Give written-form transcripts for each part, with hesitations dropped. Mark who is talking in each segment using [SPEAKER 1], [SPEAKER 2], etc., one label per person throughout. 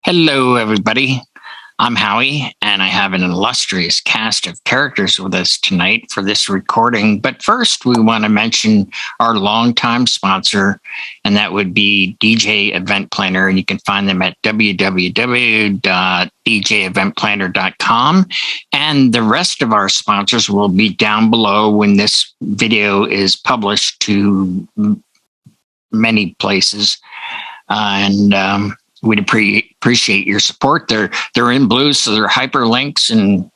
[SPEAKER 1] Hello, everybody. I'm Howie, and I have an illustrious cast of characters with us tonight for this recording. But first, we want to mention our longtime sponsor, and that would be DJ Event Planner. And you can find them at www.djeventplanner.com. And the rest of our sponsors will be down below when this video is published to many places. We'd appreciate your support. They're in blue, so they're hyperlinks, and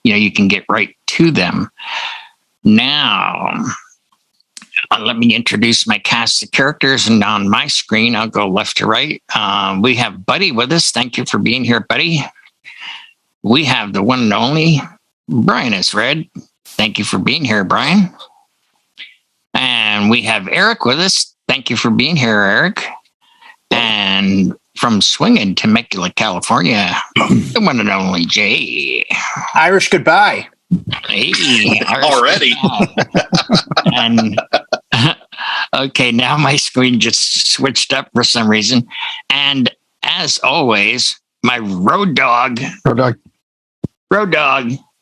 [SPEAKER 1] you can get right to them. Now, let me introduce my cast of characters, and on my screen, I'll go left to right. We have Buddy with us. Thank you for being here, Buddy. We have the one and only Brian is Red. Thank you for being here, Brian. And we have Eric with us. Thank you for being here, Eric. And from Swinging, Temecula, California, the one and only Jay.
[SPEAKER 2] Irish goodbye.
[SPEAKER 1] Hey, Irish
[SPEAKER 3] already.
[SPEAKER 1] And okay, now my screen just switched up for some reason. And as always, my road dog. Boston.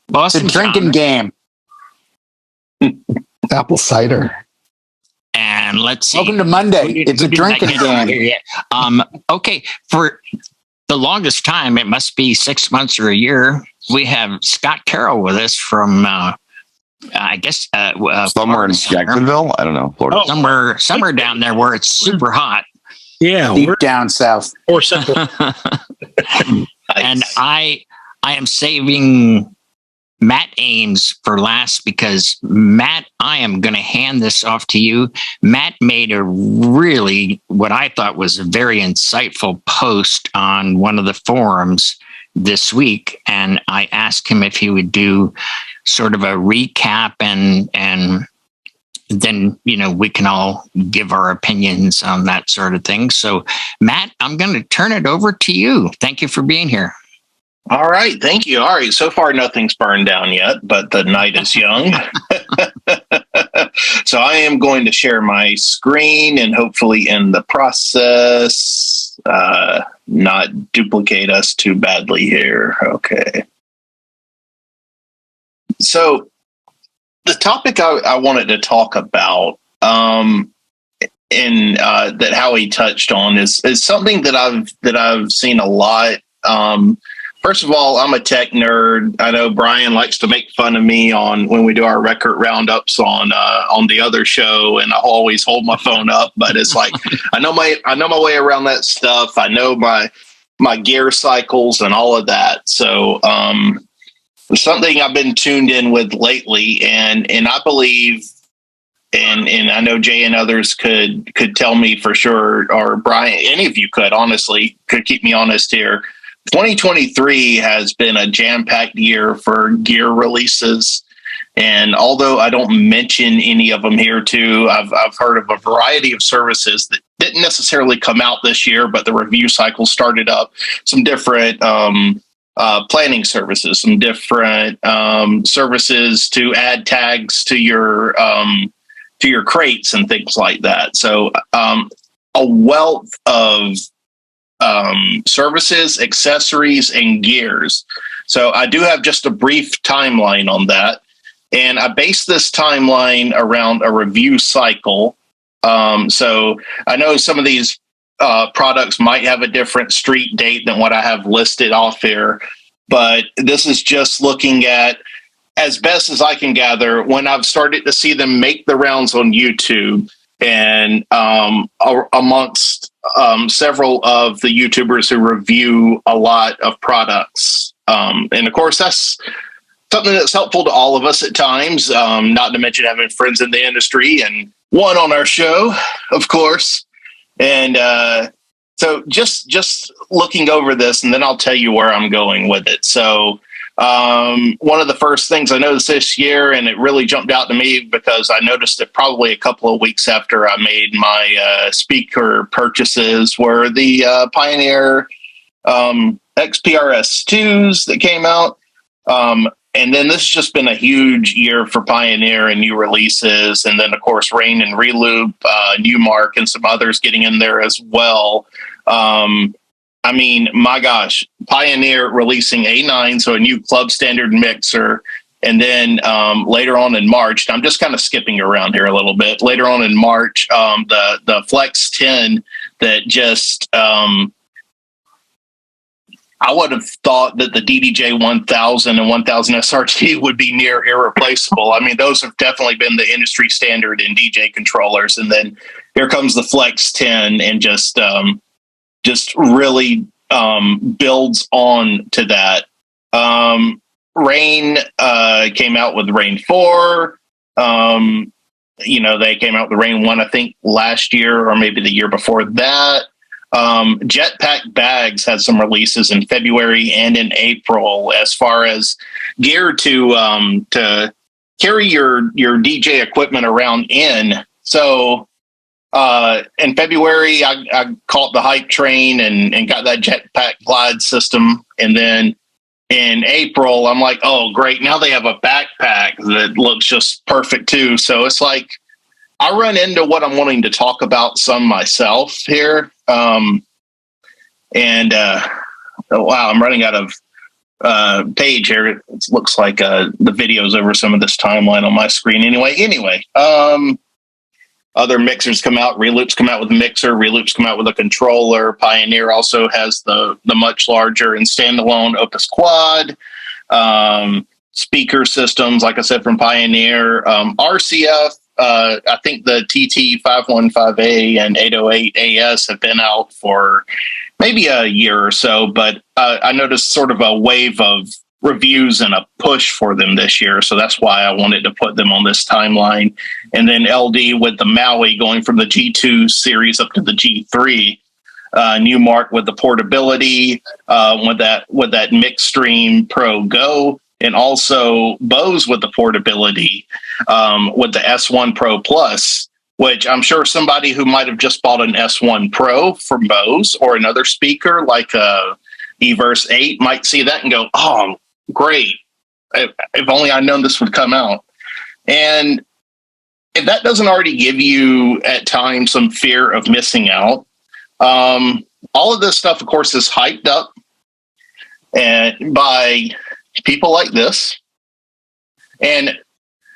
[SPEAKER 2] It's a drinking game.
[SPEAKER 4] Apple cider.
[SPEAKER 1] And let's see.
[SPEAKER 2] Welcome to Monday. It's a drinking game.
[SPEAKER 1] Okay, for the longest time, it must be 6 months or a year, we have Scott Carroll with us from, I guess,
[SPEAKER 3] somewhere in Jacksonville. I don't know, Florida.
[SPEAKER 1] Somewhere down there where it's super hot.
[SPEAKER 2] Yeah, deep down south
[SPEAKER 5] or central.
[SPEAKER 1] Nice. And I am saving Matt Ames for last because, Matt, I am going to hand this off to you. Matt made a really, what I thought was a very insightful post on one of the forums this week. And I asked him if he would do sort of a recap and then, we can all give our opinions on that sort of thing. So, Matt, I'm going to turn it over to you. Thank you for being here.
[SPEAKER 3] All right. Thank you. All right. So far, nothing's burned down yet, but the night is young. So I am going to share my screen and hopefully in the process, not duplicate us too badly here. Okay. So the topic I wanted to talk about, that Howie touched on is something that I've seen a lot. First of all, I'm a tech nerd. I know Brian likes to make fun of me when we do our record roundups on the other show, and I always hold my phone up. But it's like I know my way around that stuff. I know my gear cycles and all of that. So something I've been tuned in with lately, and I believe, and I know Jay and others could tell me for sure, or Brian, any of you could keep me honest here. 2023 has been a jam-packed year for gear releases. And although I don't mention any of them here too, I've heard of a variety of services that didn't necessarily come out this year, but the review cycle started up. Some different planning services, some different services to add tags to your crates and things like that. So a wealth of services, accessories, and gears. So I do have just a brief timeline on that. And I base this timeline around a review cycle. So I know some of these products might have a different street date than what I have listed off here, but this is just looking at, as best as I can gather, when I've started to see them make the rounds on YouTube and amongst several of the YouTubers who review a lot of products. And of course, that's something that's helpful to all of us at times, not to mention having friends in the industry and one on our show, of course. And so just looking over this, and then I'll tell you where I'm going with it. So one of the first things I noticed this year, and it really jumped out to me because I noticed it probably a couple of weeks after I made my speaker purchases, were the Pioneer XPRS2s that came out. And then this has just been a huge year for Pioneer and new releases. And then, of course, Rain and Reloop, Newmark, and some others getting in there as well. I mean, my gosh, Pioneer releasing A9, so a new club standard mixer. And then later on in March, I'm just kind of skipping around here a little bit. Later on in March, the Flex 10 that just, I would have thought that the DDJ 1000 and 1000 SRT would be near irreplaceable. I mean, those have definitely been the industry standard in DJ controllers. And then here comes the Flex 10 and just really builds on to that. Rain came out with Rain 4. They came out with Rain 1, I think, last year or maybe the year before that. Jetpack Bags had some releases in February and in April as far as gear to carry your DJ equipment around in. So in February, I caught the hype train and got that Jetpack Glide system. And then in April, I'm like, oh, great. Now they have a backpack that looks just perfect too. So it's like, I run into what I'm wanting to talk about some myself here. Wow, I'm running out of page here. It looks like the video's over some of this timeline on my screen. Anyway, other mixers come out. Reloops come out with a mixer. Reloops come out with a controller. Pioneer also has the much larger and standalone Opus Quad. Speaker systems, like I said, from Pioneer. RCF, I think the TT515A and 808AS have been out for maybe a year or so, but I noticed sort of a wave of reviews and a push for them this year. So that's why I wanted to put them on this timeline. And then LD with the Maui going from the G2 series up to the G3. Newmark with the portability, with that Mixstream Pro Go, and also Bose with the portability, with the S1 Pro Plus, which I'm sure somebody who might have just bought an S1 Pro from Bose or another speaker like Everse 8 might see that and go, oh, great. If only I'd known this would come out. And if that doesn't already give you at times some fear of missing out, all of this stuff, of course, is hyped up and by people like this. And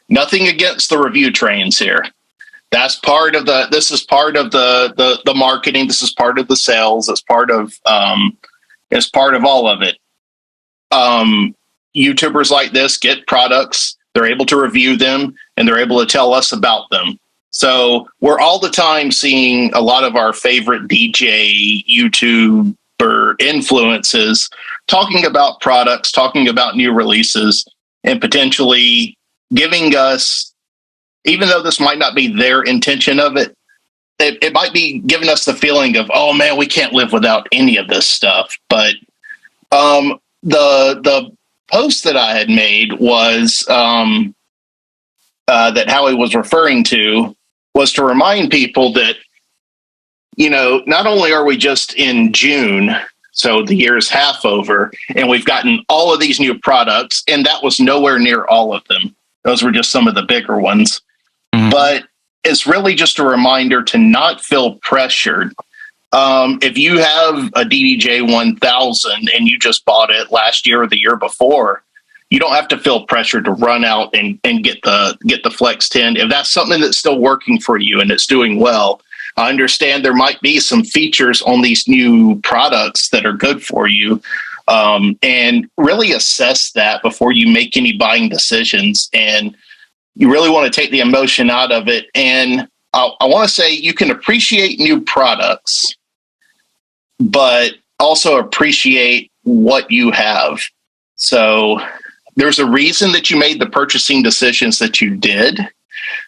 [SPEAKER 3] nothing against the review trains here. This is part of the marketing. This is part of the sales. It's part of all of it. YouTubers like this get products, they're able to review them, and they're able to tell us about them. So we're all the time seeing a lot of our favorite DJ, YouTuber influences talking about products, talking about new releases, and potentially giving us, even though this might not be their intention of it, it might be giving us the feeling of, oh man, we can't live without any of this stuff. But the post that I had made was that Howie was referring to was to remind people that, not only are we just in June, so the year is half over, and we've gotten all of these new products, and that was nowhere near all of them. Those were just some of the bigger ones. Mm-hmm. But it's really just a reminder to not feel pressured. If you have a DDJ 1000 and you just bought it last year or the year before, you don't have to feel pressure to run out and get the Flex 10. If that's something that's still working for you and it's doing well, I understand there might be some features on these new products that are good for you, and really assess that before you make any buying decisions. And you really want to take the emotion out of it. And I want to say you can appreciate new products, but also appreciate what you have. So there's a reason that you made the purchasing decisions that you did.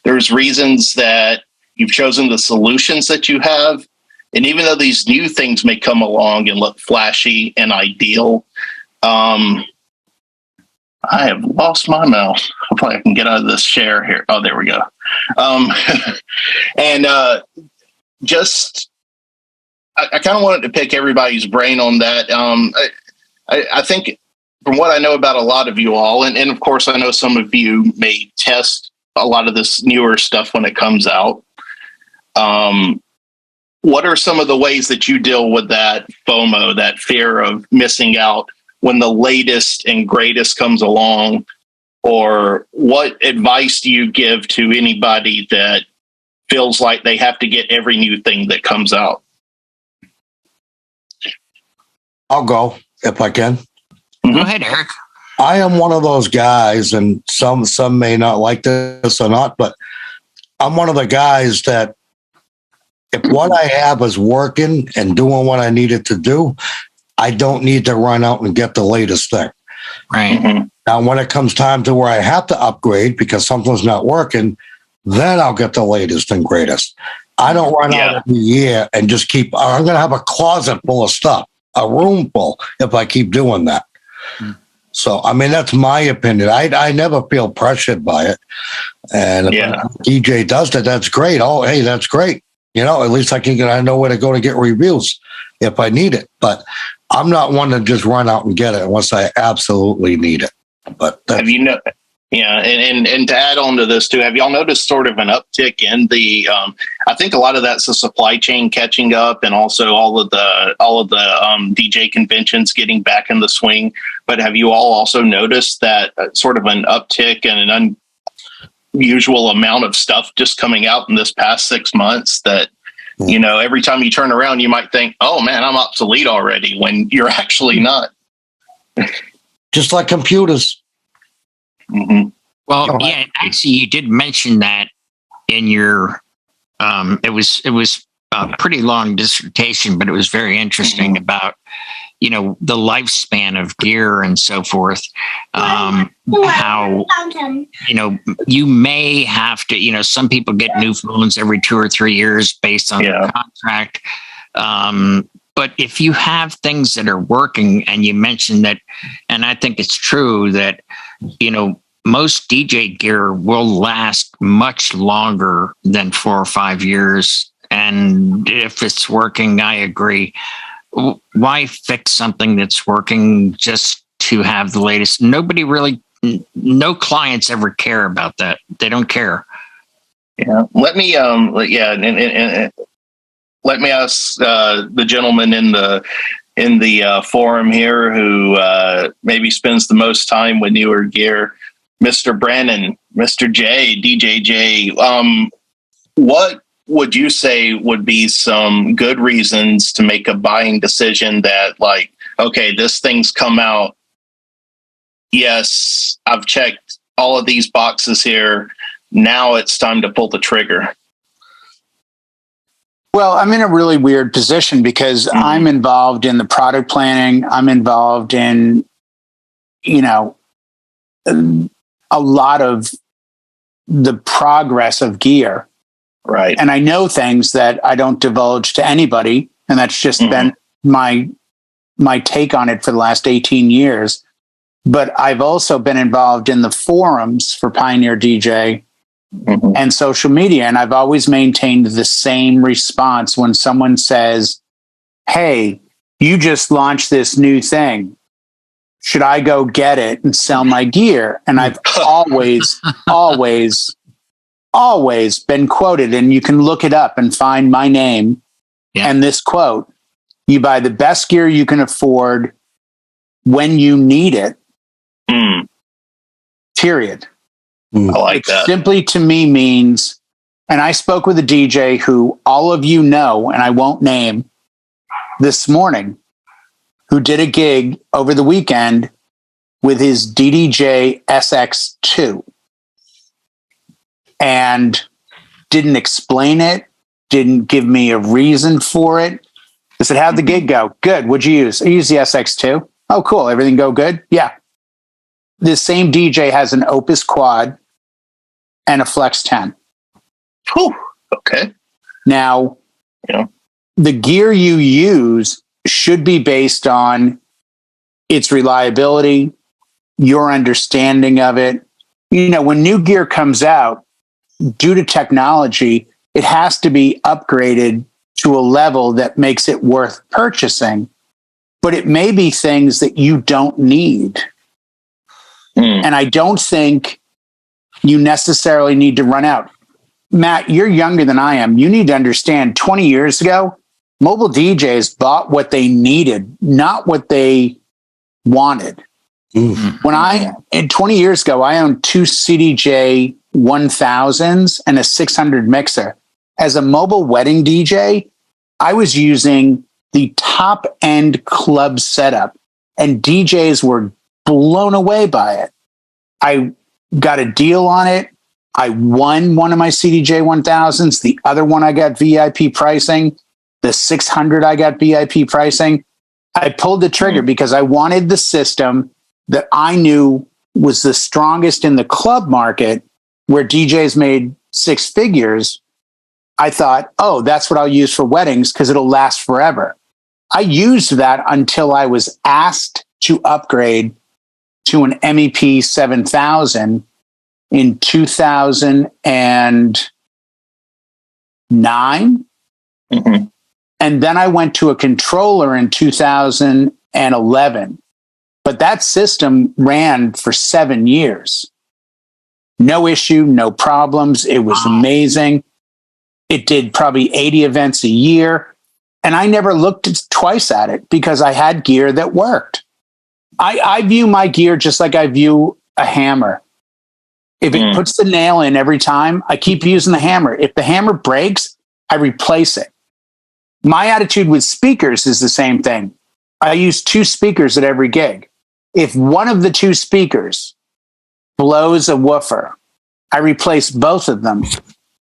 [SPEAKER 3] There's reasons that you've chosen the solutions that you have. And even though these new things may come along and look flashy and ideal, I have lost my mouse. Hopefully I can get out of this share here. Oh, there we go. I kind of wanted to pick everybody's brain on that. I think from what I know about a lot of you all, and of course I know some of you may test a lot of this newer stuff when it comes out. what are some of the ways that you deal with that FOMO, that fear of missing out when the latest and greatest comes along? Or what advice do you give to anybody that feels like they have to get every new thing that comes out?
[SPEAKER 4] I'll go if I can.
[SPEAKER 1] Go ahead, Eric.
[SPEAKER 4] I am one of those guys, and some may not like this or not, but I'm one of the guys that if what I have is working and doing what I need it to do, I don't need to run out and get the latest thing.
[SPEAKER 1] Right.
[SPEAKER 3] Mm-hmm.
[SPEAKER 4] Now, when it comes time to where I have to upgrade because something's not working, then I'll get the latest and greatest. I don't run out every year and just I'm going to have a closet full of stuff, a room full, if I keep doing that. So, I mean, that's my opinion. I never feel pressured by it. And if a DJ does that, that's great. Oh, hey, that's great. You know, at least I know where to go to get reviews if I need it. But I'm not one to just run out and get it unless I absolutely need it. But
[SPEAKER 3] have you know? Yeah, and to add on to this too, have y'all noticed sort of an uptick in the? I think a lot of that's the supply chain catching up, and also all of the DJ conventions getting back in the swing. But have you all also noticed that sort of an uptick and an unusual amount of stuff just coming out in this past 6 months? That you know, every time you turn around, you might think, "Oh man, I'm obsolete already," when you're actually not.
[SPEAKER 4] Just like computers.
[SPEAKER 3] Mm-hmm.
[SPEAKER 1] Well, yeah, actually, you did mention that in your. It was a pretty long dissertation, but it was very interesting about, you know, the lifespan of gear and so forth. How, you know, you may have to, you know, some people get new phones every 2 or 3 years based on the contract. But if you have things that are working, and you mentioned that, and I think it's true that, you know, most DJ gear will last much longer than 4 or 5 years. And if it's working, I agree. Why fix something that's working just to have the latest? No clients ever care about that. They don't care.
[SPEAKER 3] Yeah. Let me, let me ask the gentleman in the forum here who maybe spends the most time with newer gear, Mr. Brannon, Mr. J, DJ J. What would you say would be some good reasons to make a buying decision that, like, okay, this thing's come out. Yes, I've checked all of these boxes here. Now it's time to pull the trigger.
[SPEAKER 2] Well, I'm in a really weird position because I'm involved in the product planning. I'm involved in, you know, a lot of the progress of gear.
[SPEAKER 3] Right.
[SPEAKER 2] And I know things that I don't divulge to anybody. And that's just been my take on it for the last 18 years. But I've also been involved in the forums for Pioneer DJ and social media. And I've always maintained the same response when someone says, hey, you just launched this new thing. Should I go get it and sell my gear? And I've always been quoted, and you can look it up and find my name and this quote: you buy the best gear you can afford when you need it. Period.
[SPEAKER 3] I like that.
[SPEAKER 2] Simply to me means, and I spoke with a DJ who all of you know, and I won't name, this morning, who did a gig over the weekend with his DDJ SX2 and didn't explain it, didn't give me a reason for it. I said, how'd the gig go? Good. What'd you use? I used the SX2. Oh, cool. Everything go good? Yeah. This same DJ has an Opus Quad and a Flex 10.
[SPEAKER 3] Whew. Okay.
[SPEAKER 2] Now, the gear you use should be based on its reliability, your understanding of it. You know, when new gear comes out, due to technology, it has to be upgraded to a level that makes it worth purchasing. But it may be things that you don't need. And I don't think you necessarily need to run out. Matt, you're younger than I am. You need to understand 20 years ago, mobile DJs bought what they needed, not what they wanted.
[SPEAKER 4] Mm.
[SPEAKER 2] 20 years ago, I owned two CDJ 1000s and a 600 mixer. As a mobile wedding DJ, I was using the top end club setup, and DJs were blown away by it. I got a deal on it. I won one of my CDJ 1000s. The other one, I got VIP pricing. The 600, I got VIP pricing. I pulled the trigger because I wanted the system that I knew was the strongest in the club market where DJs made six figures. I thought, oh, that's what I'll use for weddings because it'll last forever. I used that until I was asked to upgrade to an MEP 7000 in 2009.
[SPEAKER 3] Mm-hmm.
[SPEAKER 2] And then I went to a controller in 2011. But that system ran for 7 years. No issue, no problems. It was amazing. It did probably 80 events a year. And I never looked twice at it because I had gear that worked. I view my gear just like I view a hammer. If it puts the nail in every time, I keep using the hammer. If the hammer breaks, I replace it. My attitude with speakers is the same thing. I use two speakers at every gig. If one of the two speakers blows a woofer, I replace both of them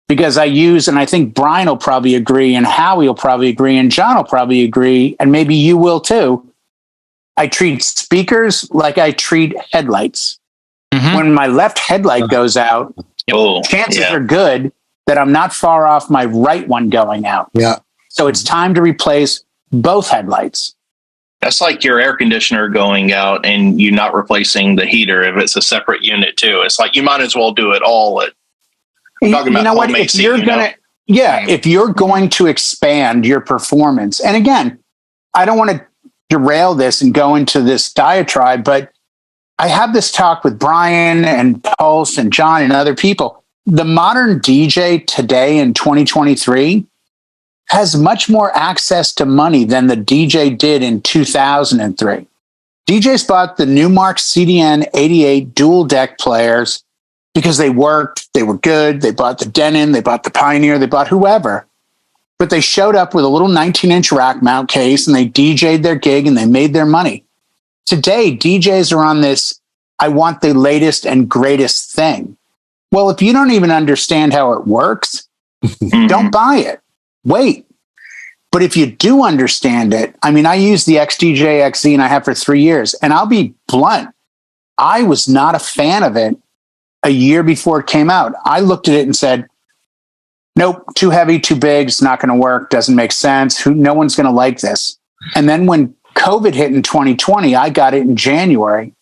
[SPEAKER 2] because I use, and I think Brian will probably agree, and Howie will probably agree, and John will probably agree, and maybe you will too. I treat speakers like I treat headlights. Mm-hmm. When my left headlight goes out, chances are good that I'm not far off my right one going out.
[SPEAKER 4] Yeah.
[SPEAKER 2] So it's time to replace both headlights.
[SPEAKER 3] That's like your air conditioner going out and you not replacing the heater if it's a separate unit too. It's like you might as well do it all at.
[SPEAKER 2] You know what? If you're if you're going to expand your performance, and again, I don't want to derail this and go into this diatribe, but I have this talk with Brian and Pulse and John and other people. The modern DJ today in 2023 has much more access to money than the DJ did in 2003. DJs bought the Newmark CDN 88 dual deck players because they worked, they were good, they bought the Denon, they bought the Pioneer, they bought whoever. But they showed up with a little 19-inch rack mount case and they DJ'd their gig and they made their money. Today, DJs are on this, I want the latest and greatest thing. Well, if you don't even understand how it works, don't buy it. Wait. But if you do understand it, I mean, I use the XDJ XZ and I have for 3 years. And I'll be blunt. I was not a fan of it a year before it came out. I looked at it and said, nope, too heavy, too big. It's not going to work. Doesn't make sense. No one's going to like this. And then when COVID hit in 2020, I got it in January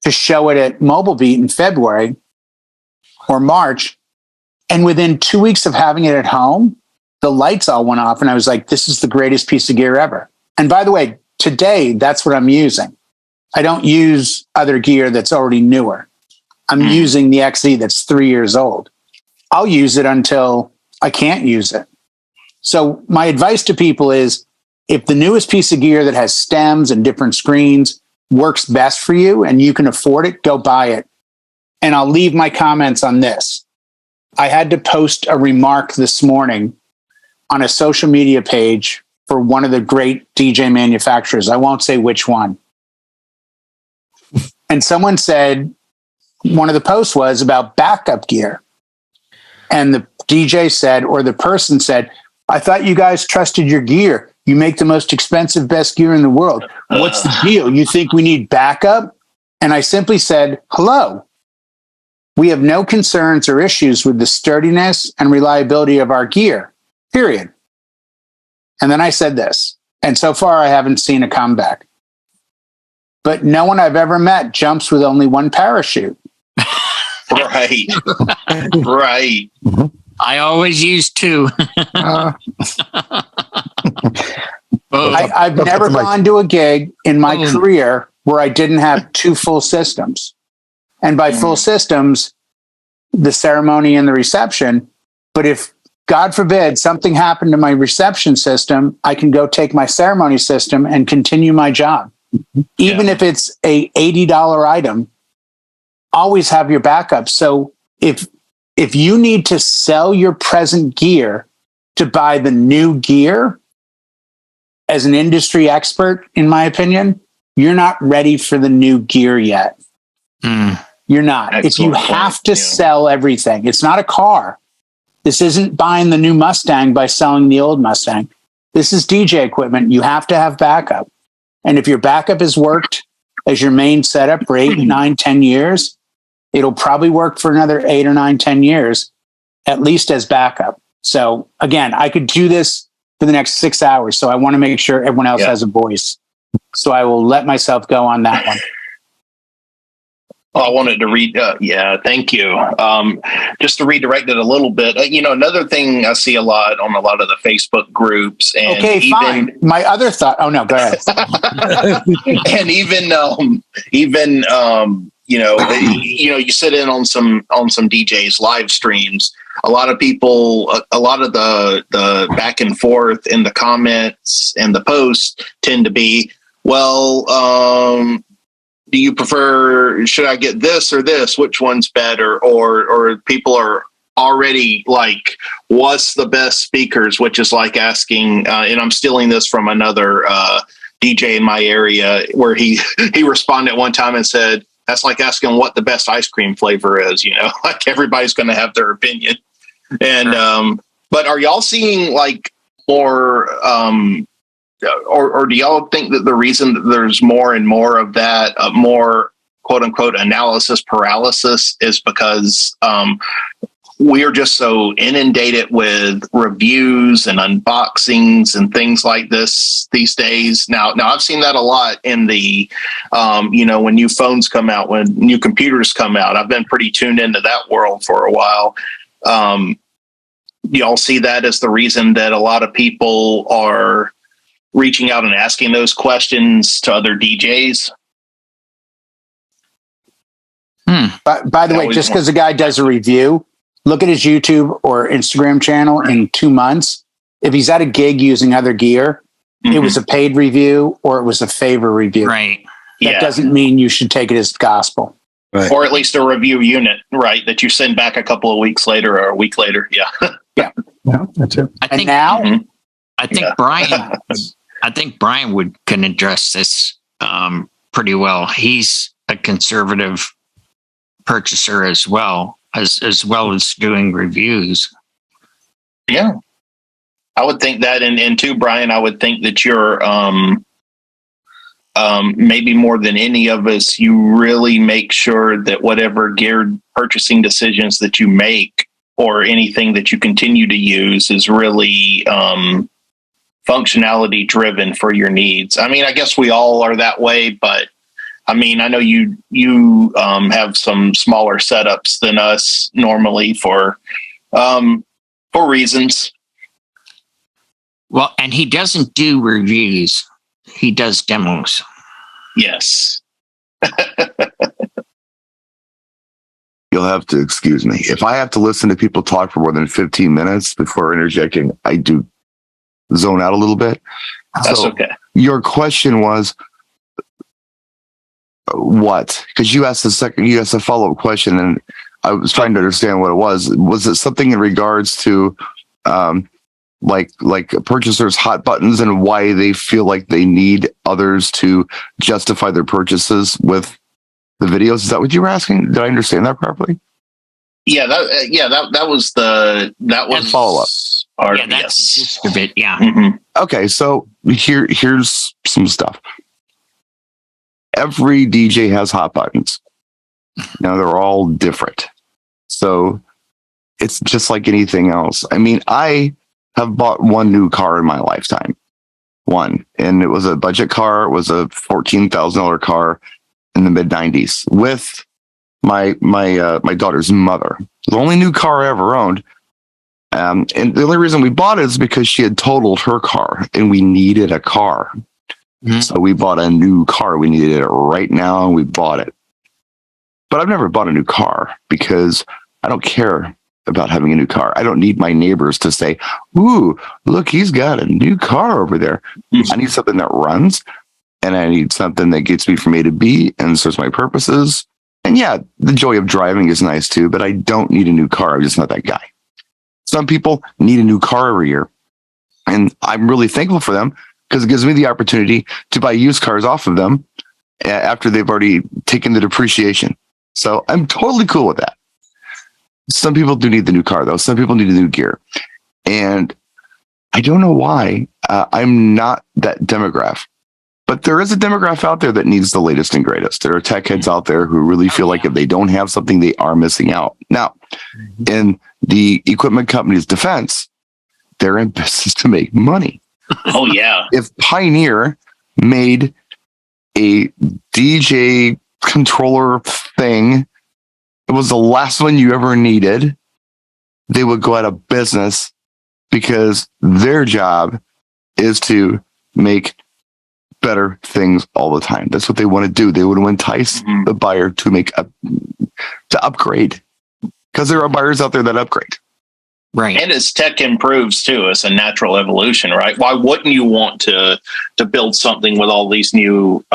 [SPEAKER 2] to show it at Mobile Beat in February or March. And within 2 weeks of having it at home, the lights all went off and I was like, this is the greatest piece of gear ever. And by the way, today, that's what I'm using. I don't use other gear that's already newer. I'm using the XZ that's 3 years old. I'll use it until I can't use it. So my advice to people is if the newest piece of gear that has stems and different screens works best for you and you can afford it, go buy it. And I'll leave my comments on this. I had to post a remark this morning on a social media page for one of the great DJ manufacturers. I won't say which one. And someone said, one of the posts was about backup gear. And the DJ said, or the person said, I thought you guys trusted your gear. You make the most expensive, best gear in the world. What's the deal? You think we need backup? And I simply said, hello. We have no concerns or issues with the sturdiness and reliability of our gear, period. And then I said this, and so far I haven't seen a comeback. But no one I've ever met jumps with only one parachute.
[SPEAKER 3] Right. Right.
[SPEAKER 1] I always use two.
[SPEAKER 2] I've never gone to a gig in my career where I didn't have two full systems. And by full systems, the ceremony and the reception, But if, God forbid, something happened to my reception system, I can go take my ceremony system and continue my job. Even if it's a $80 item, always have your backup. So if you need to sell your present gear to buy the new gear, as an industry expert, in my opinion, you're not ready for the new gear yet. You're not.
[SPEAKER 3] Excellent
[SPEAKER 2] if you have to sell everything, it's not a car. This isn't buying the new Mustang by selling the old Mustang. This is DJ equipment. You have to have backup. And if your backup has worked as your main setup for 8, 9, 10 years, it'll probably work for another 8 or 9, 10 years, at least as backup. So again, I could do this for the next 6 hours. So I want to make sure everyone else has a voice. So I will let myself go on that one.
[SPEAKER 3] I wanted to read. Thank you. Just to redirect it a little bit. Another thing I see a lot on a lot of the Facebook groups. And
[SPEAKER 2] okay, fine. My other thought. Oh no, go ahead.
[SPEAKER 3] And you sit in on some DJs live streams. A lot of people, a lot of the back and forth in the comments and the posts tend to be, do you prefer, should I get this or this? Which one's better? Or people are already like, what's the best speakers? Which is like asking, and I'm stealing this from another DJ in my area, where he responded one time and said, that's like asking what the best ice cream flavor is, like everybody's going to have their opinion. And, but are y'all seeing like more, or do y'all think that the reason that there's more and more of that, more quote unquote analysis paralysis, is because we are just so inundated with reviews and unboxings and things like this these days? Now I've seen that a lot in the, when new phones come out, when new computers come out. I've been pretty tuned into that world for a while. Y'all see that as the reason that a lot of people are reaching out and asking those questions to other DJs?
[SPEAKER 2] By the way, just because a guy does a review, look at his YouTube or Instagram channel in 2 months. If he's at a gig using other gear, it was a paid review or it was a favor review.
[SPEAKER 1] Right.
[SPEAKER 2] That doesn't mean you should take it as gospel.
[SPEAKER 3] Right. Or at least a review unit, right, that you send back a couple of weeks later or a week later. Yeah.
[SPEAKER 2] Yeah, that's it.
[SPEAKER 1] I think Brian can address this pretty well. He's a conservative purchaser as well as doing reviews.
[SPEAKER 3] Yeah, I would think that, and too, Brian, I would think that you're maybe more than any of us, you really make sure that whatever geared purchasing decisions that you make or anything that you continue to use is really functionality driven for your needs. I mean, I guess we all are that way, but I mean, I know you have some smaller setups than us normally for reasons.
[SPEAKER 1] Well, and he doesn't do reviews. He does demos.
[SPEAKER 3] Yes.
[SPEAKER 5] You'll have to excuse me. If I have to listen to people talk for more than 15 minutes before interjecting, I do zone out a little bit.
[SPEAKER 3] That's okay.
[SPEAKER 5] Your question was what? Because you asked a follow-up question, and I was trying to understand what it was. Was it something in regards to like purchasers' hot buttons and why they feel like they need others to justify their purchases with the videos? Is that what you were asking? Did I understand that properly?
[SPEAKER 3] Yeah, that was
[SPEAKER 5] follow up.
[SPEAKER 1] Yeah, that's the gist of it. Yeah.
[SPEAKER 3] Mm-hmm.
[SPEAKER 5] Okay, so here's some stuff. Every DJ has hot buttons. Now they're all different. So it's just like anything else. I mean, I have bought one new car in my lifetime. One. And it was a budget car. It was a $14,000 car in the mid 90s with my daughter's mother. The only new car I ever owned. And the only reason we bought it is because she had totaled her car and we needed a car. Mm-hmm. So we bought a new car. We needed it right now and we bought it. But I've never bought a new car because I don't care about having a new car. I don't need my neighbors to say, "Ooh, look, he's got a new car over there." I need something that runs, and I need something that gets me from A to B and serves my purposes. And yeah, the joy of driving is nice too, but I don't need a new car. I'm just not that guy. Some people need a new car every year, and I'm really thankful for them because it gives me the opportunity to buy used cars off of them after they've already taken the depreciation. So I'm totally cool with that. Some people do need the new car, though. Some people need a new gear. And I don't know why. I'm not that demographic. But there is a demographic out there that needs the latest and greatest. There are tech heads out there who really feel like if they don't have something, they are missing out. Now, in the equipment company's defense, they're in business to make money.
[SPEAKER 3] Oh, yeah.
[SPEAKER 5] If Pioneer made a DJ controller thing, it was the last one you ever needed, they would go out of business because their job is to make better things all the time. That's what they want to do. They want to entice the buyer to upgrade, because there are buyers out there that upgrade.
[SPEAKER 1] Right.
[SPEAKER 3] And as tech improves too, it's a natural evolution, right? Why wouldn't you want to build something with all these new,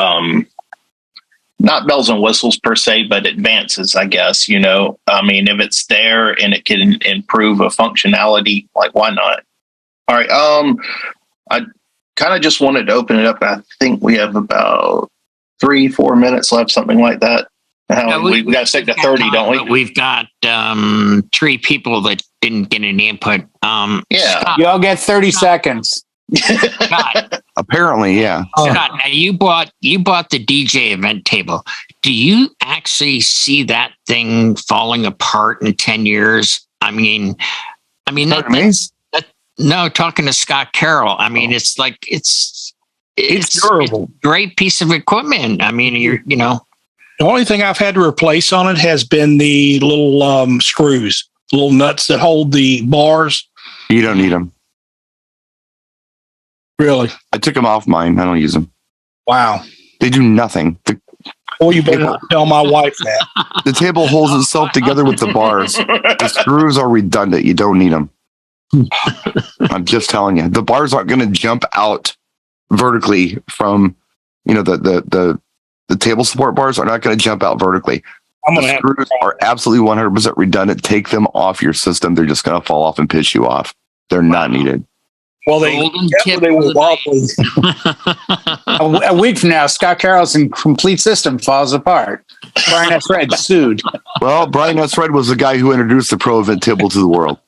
[SPEAKER 3] not bells and whistles per se, but advances, I guess, I mean, if it's there and it can improve a functionality, like, why not? All right. I kind of just wanted to open it up. I think we have about 3-4 minutes left, something like that. We got to stick to 30, don't we?
[SPEAKER 1] We've got 3 people that didn't get any input.
[SPEAKER 3] Yeah.
[SPEAKER 1] Scott,
[SPEAKER 2] You all get 30 seconds.
[SPEAKER 1] Scott,
[SPEAKER 5] Apparently, yeah.
[SPEAKER 1] Scott, now you bought the DJ event table. Do you actually see that thing falling apart in 10 years? I mean, no, talking to Scott Carroll. I mean, it's like it's
[SPEAKER 6] durable.
[SPEAKER 1] It's a great piece of equipment. I mean,
[SPEAKER 6] The only thing I've had to replace on it has been the little screws, little nuts that hold the bars.
[SPEAKER 5] You don't need them.
[SPEAKER 6] Really?
[SPEAKER 5] I took them off mine. I don't use them.
[SPEAKER 6] Wow.
[SPEAKER 5] They do nothing.
[SPEAKER 6] Well, you better not tell my wife that.
[SPEAKER 5] The table holds itself together with the bars. The screws are redundant. You don't need them. I'm just telling you. The bars aren't going to jump out vertically from, the table support bars are not going to jump out vertically. The screws are absolutely 100% redundant. Take them off your system. They're just going to fall off and piss you off. They're not needed.
[SPEAKER 6] Well, they were wobbly.
[SPEAKER 2] A week from now, Scott Carroll's complete system falls apart. Brian S. Red sued.
[SPEAKER 5] Well, Brian S. Red was the guy who introduced the Pro Event table to the world.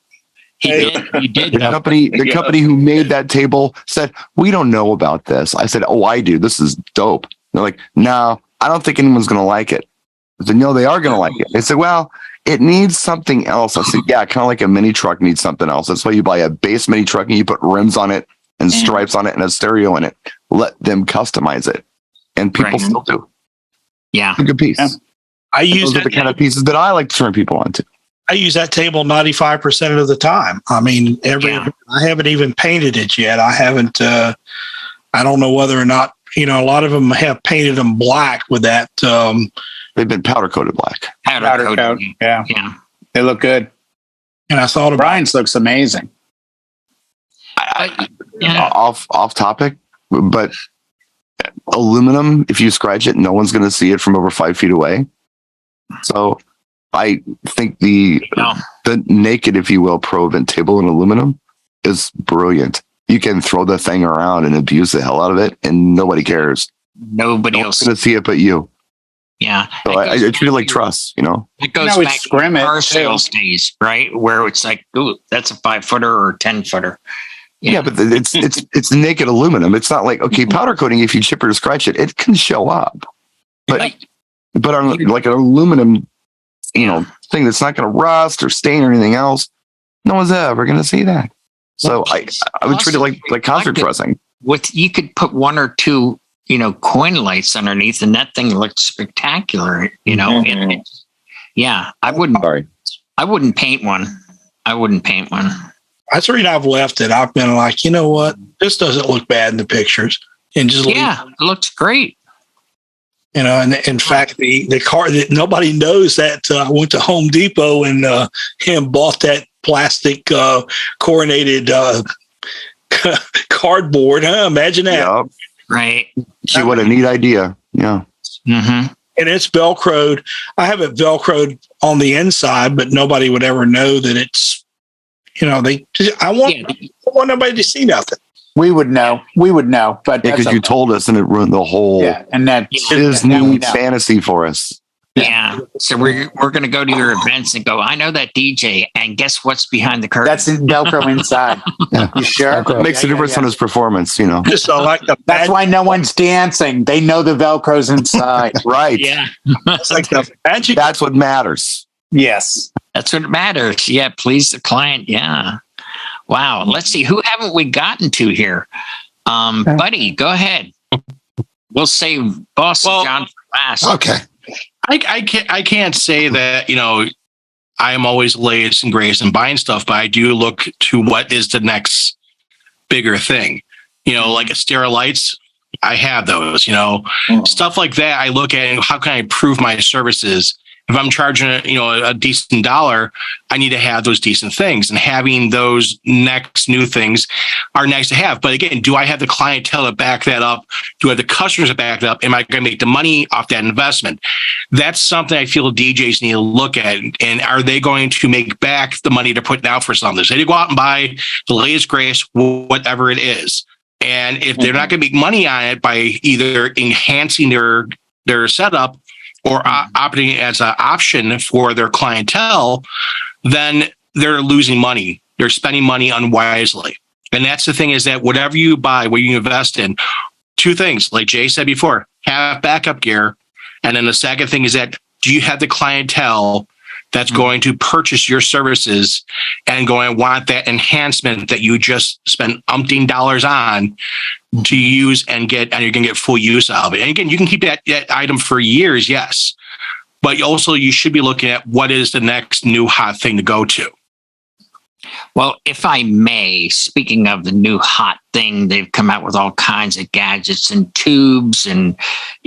[SPEAKER 1] He did.
[SPEAKER 5] The company who made that table said, "We don't know about this." I said, "Oh, I do. This is dope." They're like, "No, I don't think anyone's going to like it." I said, "No, they are going to like it." They said, "Well, it needs something else." I said, "Yeah, kind of like a mini truck needs something else. That's why you buy a base mini truck and you put rims on it and stripes on it and a stereo in it. Let them customize it." And people still do.
[SPEAKER 1] Yeah.
[SPEAKER 5] It's a good piece.
[SPEAKER 2] Yeah.
[SPEAKER 5] Those are the kind of pieces that I like to turn people on to.
[SPEAKER 6] I use that table 95% of the time. I mean, I haven't even painted it yet. I haven't, I don't know whether or not, a lot of them have painted them black with that.
[SPEAKER 5] They've been powder coated black.
[SPEAKER 2] Powder coat. Yeah. They look good.
[SPEAKER 6] And I thought
[SPEAKER 2] Brian's looks amazing.
[SPEAKER 5] Off topic, but aluminum, if you scratch it, no one's going to see it from over 5 feet away. So I think the naked, if you will, Pro Event table in aluminum is brilliant. You can throw the thing around and abuse the hell out of it, and nobody cares.
[SPEAKER 1] Nobody else
[SPEAKER 5] is going to see it but you.
[SPEAKER 1] Yeah.
[SPEAKER 5] So I treat it like truss,
[SPEAKER 1] It goes back to car sales days, right? Where it's like, ooh, that's a 5-footer or 10-footer.
[SPEAKER 5] Yeah, but it's naked aluminum. It's not like, okay, powder coating, if you chip or scratch it, it can show up. But on like an aluminum, thing that's not going to rust or stain or anything else, no one's ever going to see that. So I would treat it like concert dressing.
[SPEAKER 1] You could put 1 or 2, coin lights underneath, and that thing looks spectacular. I wouldn't paint one.
[SPEAKER 6] That's the reason I've left it. I've been like, you know what? This doesn't look bad in the pictures. And just
[SPEAKER 1] it looks great.
[SPEAKER 6] And in fact, the car that nobody knows that I went to Home Depot and bought that plastic coronated cardboard. Huh? Imagine that.
[SPEAKER 5] Yep.
[SPEAKER 1] Right.
[SPEAKER 5] Gee, what a neat idea. Yeah.
[SPEAKER 1] Mm-hmm.
[SPEAKER 6] And it's Velcroed. I have it Velcroed on the inside, but nobody would ever know that it's, I want nobody to see nothing.
[SPEAKER 2] We would know, but
[SPEAKER 5] Yeah, because you told us and it ruined the whole
[SPEAKER 2] and that
[SPEAKER 5] Disney fantasy for us.
[SPEAKER 1] Yeah. So we're going to go to your events and go, I know that DJ, and guess what's behind the curtain?
[SPEAKER 2] That's in Velcro inside. You sure?
[SPEAKER 5] It makes a difference on his performance,
[SPEAKER 6] Just like
[SPEAKER 2] that's why no one's dancing. They know the Velcro's inside.
[SPEAKER 5] Right.
[SPEAKER 1] Yeah.
[SPEAKER 6] It's like the magic.
[SPEAKER 5] That's what matters.
[SPEAKER 2] Yes.
[SPEAKER 1] That's what matters. Yeah. Please the client. Yeah. Wow. Let's see. Who haven't we gotten to here? Buddy, go ahead. We'll save Boss John for last.
[SPEAKER 7] Okay. I can't say that, I am always latest and greatest in buying stuff, but I do look to what is the next bigger thing. Like Sterilites, I have those, stuff like that. I look at and how can I improve my services? If I'm charging a decent dollar, I need to have those decent things, and having those next new things are nice to have. But again, do I have the clientele to back that up? Do I have the customers to back that up? Am I going to make the money off that investment? That's something I feel DJs need to look at. And are they going to make back the money they're putting out for something? So they go out and buy the latest, greatest, whatever it is. And if they're not going to make money on it by either enhancing their setup or operating as an option for their clientele, then they're losing money. They're spending money unwisely. And that's the thing, is that whatever you buy, what you invest in, two things, like Jay said before, have backup gear. And then the second thing is that, do you have the clientele that's going to purchase your services and going to want that enhancement that you just spent umpteen dollars on to use and you're going to get full use of it. And again, you can keep that item for years, yes. But also you should be looking at what is the next new hot thing to go to.
[SPEAKER 1] Well, if I may, speaking of the new hot thing, they've come out with all kinds of gadgets and tubes and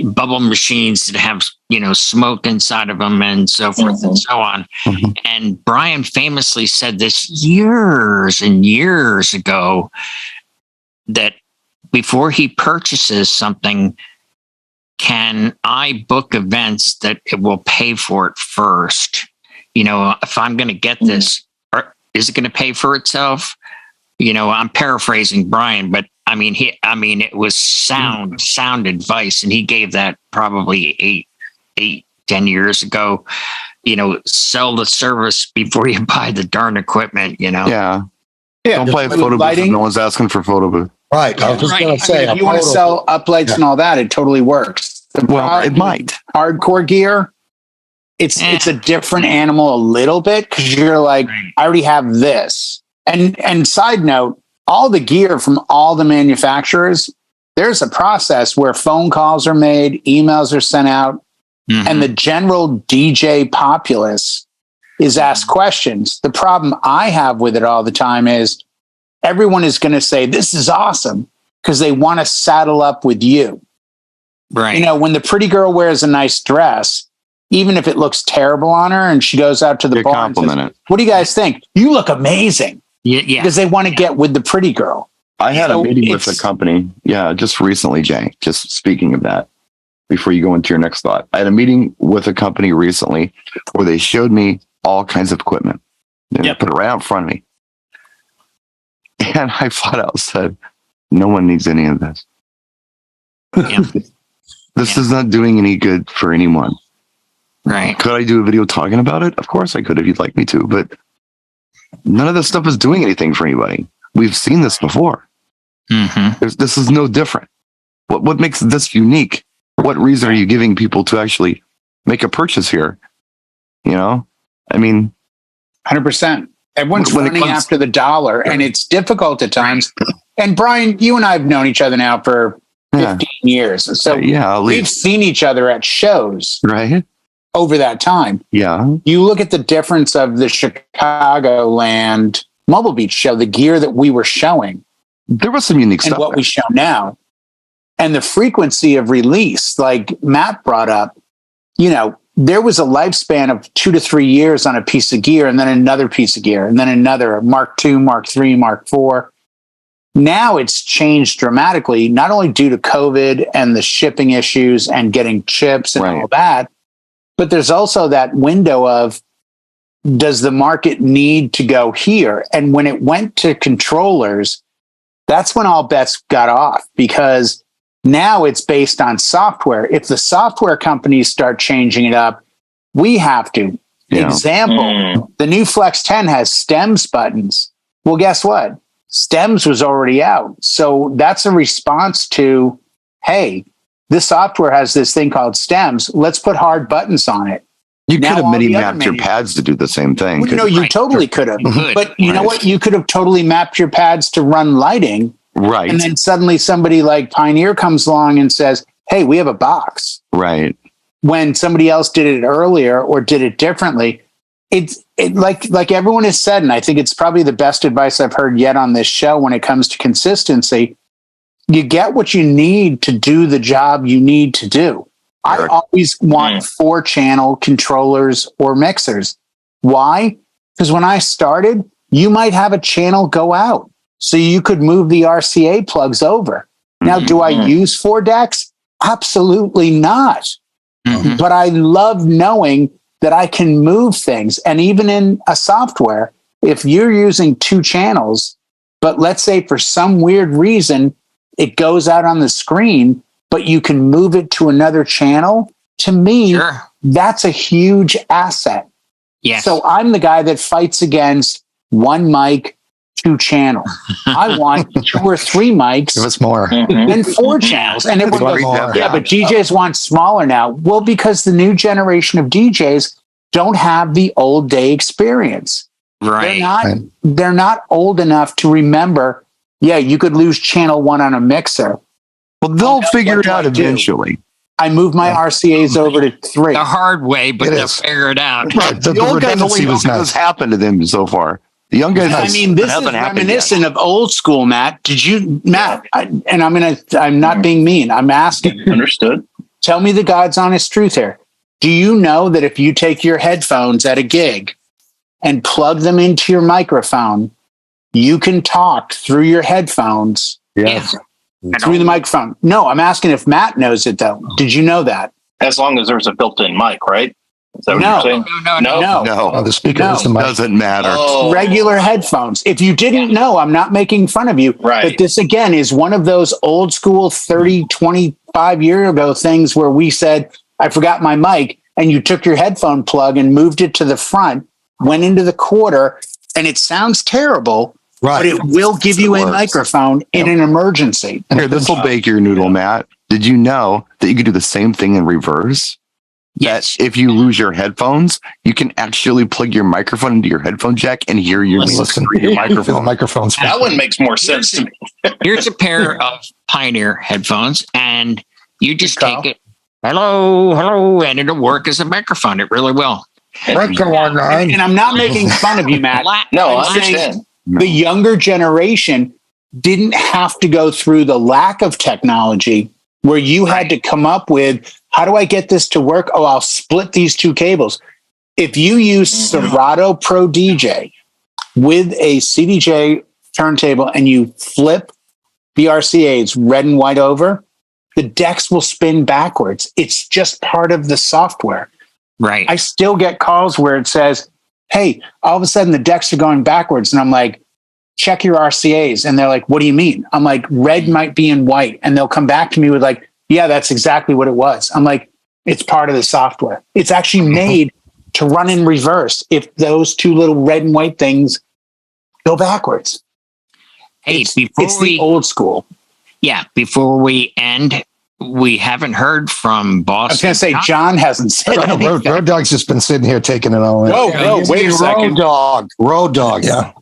[SPEAKER 1] bubble machines that have, smoke inside of them and so forth and so on.
[SPEAKER 5] Mm-hmm.
[SPEAKER 1] And Brian famously said this years and years ago, that before he purchases something, can I book events that it will pay for it first? If I'm going to get this, is it going to pay for itself? I'm paraphrasing Brian, but it was sound advice. And he gave that probably 10 years ago. Sell the service before you buy the darn equipment,
[SPEAKER 5] Yeah. Don't play a photo booth if no one's asking for photo booth.
[SPEAKER 4] Right. I was just going to say,
[SPEAKER 2] if you want to sell uplights and all that, it totally works.
[SPEAKER 5] It might.
[SPEAKER 2] Hardcore gear, it's a different animal a little bit, because you're like, I already have this. And side note, all the gear from all the manufacturers, there's a process where phone calls are made, emails are sent out, and the general DJ populace is asked questions. The problem I have with it all the time is everyone is going to say, this is awesome, because they want to saddle up with you.
[SPEAKER 1] Right.
[SPEAKER 2] When the pretty girl wears a nice dress, even if it looks terrible on her and she goes out to the bar and says, what do you guys think? You look amazing.
[SPEAKER 1] Yeah.
[SPEAKER 2] Because they want to get with the pretty girl.
[SPEAKER 5] I had a meeting with a company. Yeah. Just recently, Jay, just speaking of that, before you go into your next thought, I had a meeting with a company recently where they showed me all kinds of equipment. They put it right out in front of me. And I flat out said, no one needs any of this.
[SPEAKER 1] Yeah.
[SPEAKER 5] This is not doing any good for anyone.
[SPEAKER 1] Right.
[SPEAKER 5] Could I do a video talking about it? Of course I could, if you'd like me to, but none of this stuff is doing anything for anybody. We've seen this before. This is no different. What makes this unique? What reason are you giving people to actually make a purchase here? 100%.
[SPEAKER 2] Everyone's running after the dollar, and it's difficult at times. And Brian, you and I have known each other now for 15 years. So we've seen each other at shows.
[SPEAKER 5] Right.
[SPEAKER 2] Over that time.
[SPEAKER 5] Yeah.
[SPEAKER 2] You look at the difference of the Chicagoland Mobile Beach show, the gear that we were showing.
[SPEAKER 5] There was some unique stuff.
[SPEAKER 2] And what we show now. and the frequency of release, like Matt brought up, there was a lifespan of 2 to 3 years on a piece of gear, and then another piece of gear, and then another Mark II, Mark III, Mark IV. Now it's changed dramatically, not only due to COVID and the shipping issues and getting chips and all that, but there's also that window of, does the market need to go here? And when it went to controllers, that's when all bets got off, because now it's based on software. If the software companies start changing it up, we have to. Example, the new Flex 10 has stems buttons. Well, guess what? Stems was already out. So that's a response to, hey, this software has this thing called stems. Let's put hard buttons on it.
[SPEAKER 5] You could have mini-mapped your pads to do the same thing.
[SPEAKER 2] Well, no, you totally could have. But you know what? You could have totally mapped your pads to run lighting.
[SPEAKER 5] Right.
[SPEAKER 2] And then suddenly somebody like Pioneer comes along and says, hey, we have a box.
[SPEAKER 5] Right.
[SPEAKER 2] When somebody else did it earlier or did it differently. It's like everyone has said, and I think it's probably the best advice I've heard yet on this show when it comes to consistency. You get what you need to do the job you need to do. I always want 4-channel controllers or mixers. Why? Because when I started, you might have a channel go out. So you could move the RCA plugs over. Now, do I use 4 decks? Absolutely not. But I love knowing that I can move things. And even in a software, if you're using 2 channels, but let's say for some weird reason, it goes out on the screen, but you can move it to another channel, to me, that's a huge asset.
[SPEAKER 1] Yes.
[SPEAKER 2] So I'm the guy that fights against 1 mic, 2 channels. I want 2 or 3 mics.
[SPEAKER 8] Give us more.
[SPEAKER 2] And 4 channels. And everyone goes, yeah, but DJs want smaller now. Well, because the new generation of DJs don't have the old day experience.
[SPEAKER 1] Right.
[SPEAKER 2] They're not old enough to remember, yeah, you could lose channel 1 on a mixer.
[SPEAKER 5] Well, they'll figure it out eventually.
[SPEAKER 2] I move my RCAs over to 3.
[SPEAKER 1] The hard way, but they'll figure it out.
[SPEAKER 8] Right.
[SPEAKER 5] The old guys only know what's happened to them so far. The young guys.
[SPEAKER 2] I mean, this is reminiscent of old school, Matt. Did you, Matt? I'm not being mean. I'm asking.
[SPEAKER 3] Understood.
[SPEAKER 2] Tell me the God's honest truth here. Do you know that if you take your headphones at a gig and plug them into your microphone, you can talk through your headphones?
[SPEAKER 8] Yes.
[SPEAKER 2] Through the microphone. No, I'm asking if Matt knows it, though. Did you know that?
[SPEAKER 3] As long as there's a built-in mic, right? Is that what you're saying?
[SPEAKER 2] No.
[SPEAKER 8] Oh, the speaker is the mic.
[SPEAKER 5] Doesn't matter.
[SPEAKER 2] Regular headphones. If you didn't know, I'm not making fun of you.
[SPEAKER 3] Right.
[SPEAKER 2] But this, again, is one of those old school 30, 25 year ago things where we said, I forgot my mic, and you took your headphone plug and moved it to the front, went into the quarter, and it sounds terrible.
[SPEAKER 4] Right.
[SPEAKER 2] But it will give you a microphone in an emergency.
[SPEAKER 5] Here, this will bake your noodle, Matt. Did you know that you can do the same thing in reverse?
[SPEAKER 1] Yes.
[SPEAKER 5] That if you lose your headphones, you can actually plug your microphone into your headphone jack and hear your music through your microphone.
[SPEAKER 8] Microphones.
[SPEAKER 3] That one makes more sense to me.
[SPEAKER 1] Here's a pair of Pioneer headphones, and you just take it. Hello, and it'll work as a microphone. It really will.
[SPEAKER 2] And I'm not making fun of you, Matt.
[SPEAKER 3] No, I
[SPEAKER 2] I'm saying
[SPEAKER 3] understand.
[SPEAKER 2] the younger generation didn't have to go through the lack of technology where you had to come up with, how do I get this to work? Oh, I'll split these 2 cables. If you use Serato Pro DJ with a CDJ turntable and you flip the RCAs red and white over, the decks will spin backwards. It's just part of the software.
[SPEAKER 1] Right.
[SPEAKER 2] I still get calls where it says, hey, all of a sudden the decks are going backwards. And I'm like, check your RCAs. And they're like, what do you mean? I'm like, red might be in white. And they'll come back to me with like, yeah, that's exactly what it was. I'm like, it's part of the software. It's actually made to run in reverse if those 2 little red and white things go backwards.
[SPEAKER 1] Hey,
[SPEAKER 2] it's the old school.
[SPEAKER 1] Yeah, before we end, we haven't heard from Boss.
[SPEAKER 2] I was going to say, John hasn't said anything.
[SPEAKER 8] Road Dog's just been sitting here taking it all in.
[SPEAKER 2] Whoa, wait a second.
[SPEAKER 4] Road Dog.
[SPEAKER 8] Yeah.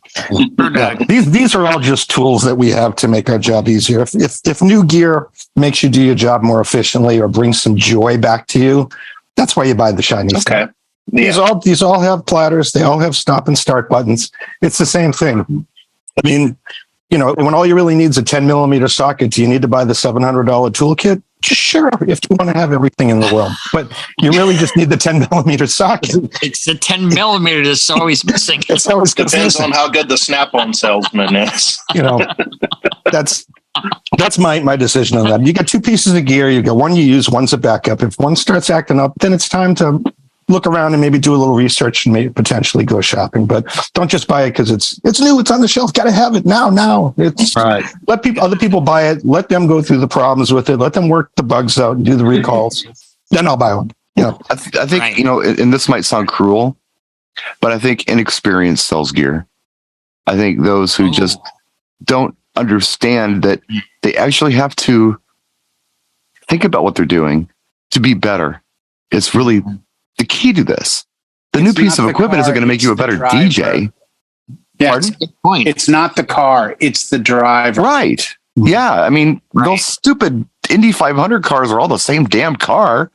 [SPEAKER 8] These are all just tools that we have to make our job easier. If new gear makes you do your job more efficiently or brings some joy back to you, that's why you buy the shiny stuff.
[SPEAKER 3] Yeah.
[SPEAKER 8] These all have platters. They all have stop and start buttons. It's the same thing. I mean, when all you really need is a 10 millimeter socket, do you need to buy the $700 toolkit? Just sure, if you want to have everything in the world, but you really just need the 10 millimeter socket.
[SPEAKER 1] It's the 10 millimeter that's always missing.
[SPEAKER 8] It's always
[SPEAKER 3] Depends
[SPEAKER 8] missing.
[SPEAKER 3] on how good the Snap-on salesman is.
[SPEAKER 8] That's my decision on that. You got two pieces of gear. You got one you use, one's a backup. If one starts acting up, then it's time to look around and maybe do a little research and maybe potentially go shopping. But don't just buy it because it's new, it's on the shelf. Got to have it now. It's
[SPEAKER 4] Right.
[SPEAKER 8] Let other people buy it. Let them go through the problems with it. Let them work the bugs out and do the recalls. Then I'll buy one.
[SPEAKER 5] I think
[SPEAKER 1] Right.
[SPEAKER 5] and this might sound cruel, but I think inexperience sells gear. I think those who just don't understand that they actually have to think about what they're doing to be better. It's really the key to this. The new piece of equipment isn't going to make you a better DJ.
[SPEAKER 2] Yeah,
[SPEAKER 5] Pardon?
[SPEAKER 1] Good point.
[SPEAKER 2] it's not the car, it's the driver.
[SPEAKER 5] Right. Yeah. I mean, those stupid Indy 500 cars are all the same damn car.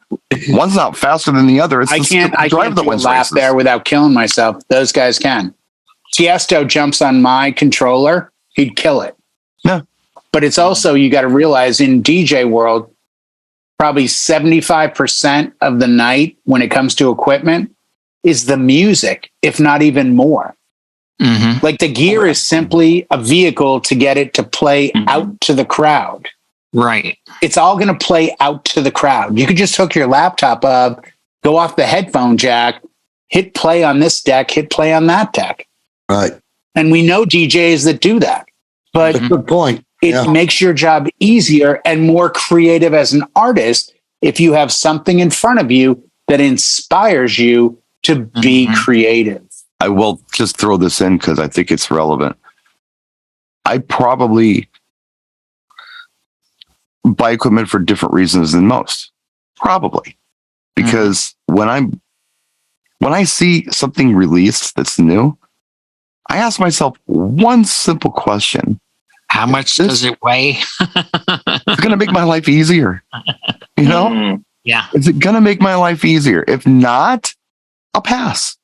[SPEAKER 5] One's not faster than the other. It's
[SPEAKER 2] I
[SPEAKER 5] the
[SPEAKER 2] can't
[SPEAKER 5] stupid driver that
[SPEAKER 2] do a
[SPEAKER 5] wins
[SPEAKER 2] lap
[SPEAKER 5] races.
[SPEAKER 2] there without killing myself. Those guys can. Tiesto jumps on my controller, he'd kill it.
[SPEAKER 5] Yeah.
[SPEAKER 2] But it's also, you got to realize in DJ world, probably 75% of the night when it comes to equipment is the music, if not even more.
[SPEAKER 1] Mhm.
[SPEAKER 2] Like the gear is simply a vehicle to get it to play out to the crowd.
[SPEAKER 1] Right.
[SPEAKER 2] It's all going to play out to the crowd. You could just hook your laptop up, go off the headphone jack, hit play on this deck, hit play on that deck.
[SPEAKER 4] Right.
[SPEAKER 2] And we know DJs that do that. But
[SPEAKER 4] That's a good point.
[SPEAKER 2] it
[SPEAKER 4] Yeah.
[SPEAKER 2] makes your job easier and more creative as an artist if you have something in front of you that inspires you to be creative.
[SPEAKER 5] I will just throw this in because I think it's relevant. I probably buy equipment for different reasons than most. Probably. Because when I see something released that's new, I ask myself one simple question.
[SPEAKER 1] How much does it weigh?
[SPEAKER 5] It's going to make my life easier. You know?
[SPEAKER 3] Mm.
[SPEAKER 1] Yeah.
[SPEAKER 5] Is it going to make my life easier? If not, I'll pass.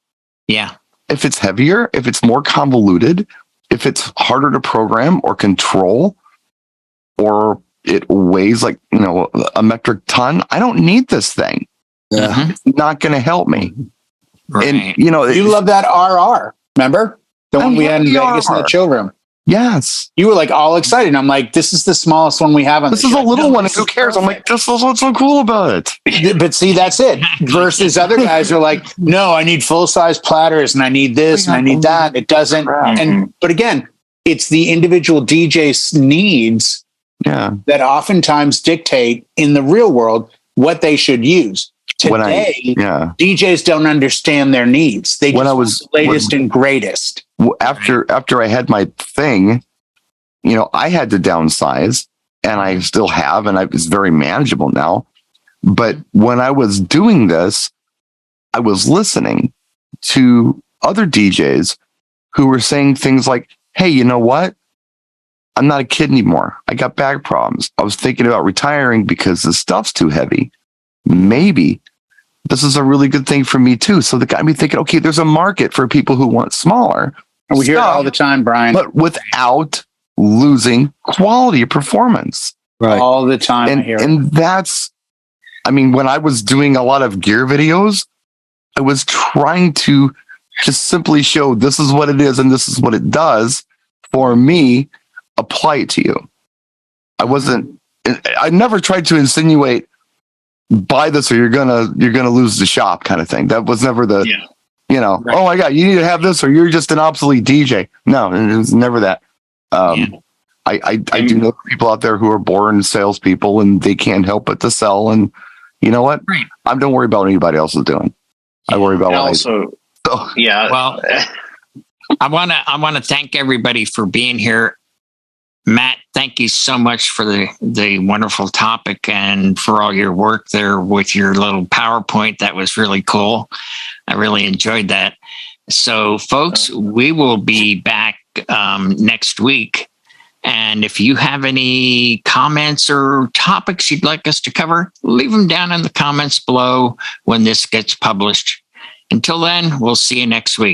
[SPEAKER 1] Yeah.
[SPEAKER 5] If it's heavier, if it's more convoluted, if it's harder to program or control, or it weighs like, a metric ton, I don't need this thing.
[SPEAKER 4] Yeah.
[SPEAKER 1] Mhm.
[SPEAKER 5] It's not going to help me.
[SPEAKER 1] Right.
[SPEAKER 5] And,
[SPEAKER 2] You love that RR, remember? The one we had in
[SPEAKER 5] love the
[SPEAKER 2] Vegas in the
[SPEAKER 5] RR.
[SPEAKER 2] chill room.
[SPEAKER 5] yes,
[SPEAKER 2] You were like all excited. I'm like, this is the smallest one we have on
[SPEAKER 5] this
[SPEAKER 2] the
[SPEAKER 5] is a
[SPEAKER 2] show.
[SPEAKER 5] little
[SPEAKER 2] No,
[SPEAKER 5] one.
[SPEAKER 2] this
[SPEAKER 5] Who
[SPEAKER 2] is
[SPEAKER 5] cares? I'm like,
[SPEAKER 2] perfect.
[SPEAKER 5] this is what's so cool about it.
[SPEAKER 2] But see, that's it. Versus other guys are like, no, I need full size platters and I need this and I need that. It doesn't. But again, it's the individual DJ's needs
[SPEAKER 5] Yeah.
[SPEAKER 2] that oftentimes dictate in the real world what they should use.
[SPEAKER 5] When
[SPEAKER 2] Today,
[SPEAKER 5] Yeah.
[SPEAKER 2] DJs don't understand their needs. They just
[SPEAKER 5] When I
[SPEAKER 2] want
[SPEAKER 5] was-
[SPEAKER 2] the latest and greatest.
[SPEAKER 5] After I had my thing, I had to downsize, and I still have, and it's very manageable now. But when I was doing this, I was listening to other DJs who were saying things like, hey, you know what? I'm not a kid anymore. I got back problems. I was thinking about retiring because the stuff's too heavy. Maybe this is a really good thing for me too. So that got me thinking, okay, there's a market for people who want smaller.
[SPEAKER 2] And we hear it
[SPEAKER 5] stuff,
[SPEAKER 2] all the time, Brian.
[SPEAKER 5] but without losing quality of performance.
[SPEAKER 4] Right.
[SPEAKER 2] All the time. I
[SPEAKER 5] And
[SPEAKER 2] hear it.
[SPEAKER 5] and that's, when I was doing a lot of gear videos, I was trying to just simply show this is what it is and this is what it does for me. Apply it to you. I never tried to insinuate buy this or you're gonna lose the shop kind of thing. That was never the
[SPEAKER 1] Right.
[SPEAKER 5] oh my god, you need to have this or you're just an obsolete DJ. No, it was never that. I do know people out there who are born salespeople and they can't help but to sell. And you know what?
[SPEAKER 1] Right.
[SPEAKER 5] I don't worry about what anybody else is doing. I worry about
[SPEAKER 3] And
[SPEAKER 5] what
[SPEAKER 3] also,
[SPEAKER 5] I do.
[SPEAKER 3] yeah.
[SPEAKER 1] Well, I want to thank everybody for being here. Matt, thank you so much for the wonderful topic and for all your work there with your little PowerPoint. That was really cool. I really enjoyed that. So, folks, we will be back next week. And if you have any comments or topics you'd like us to cover, leave them down in the comments below when this gets published. Until then, we'll see you next week.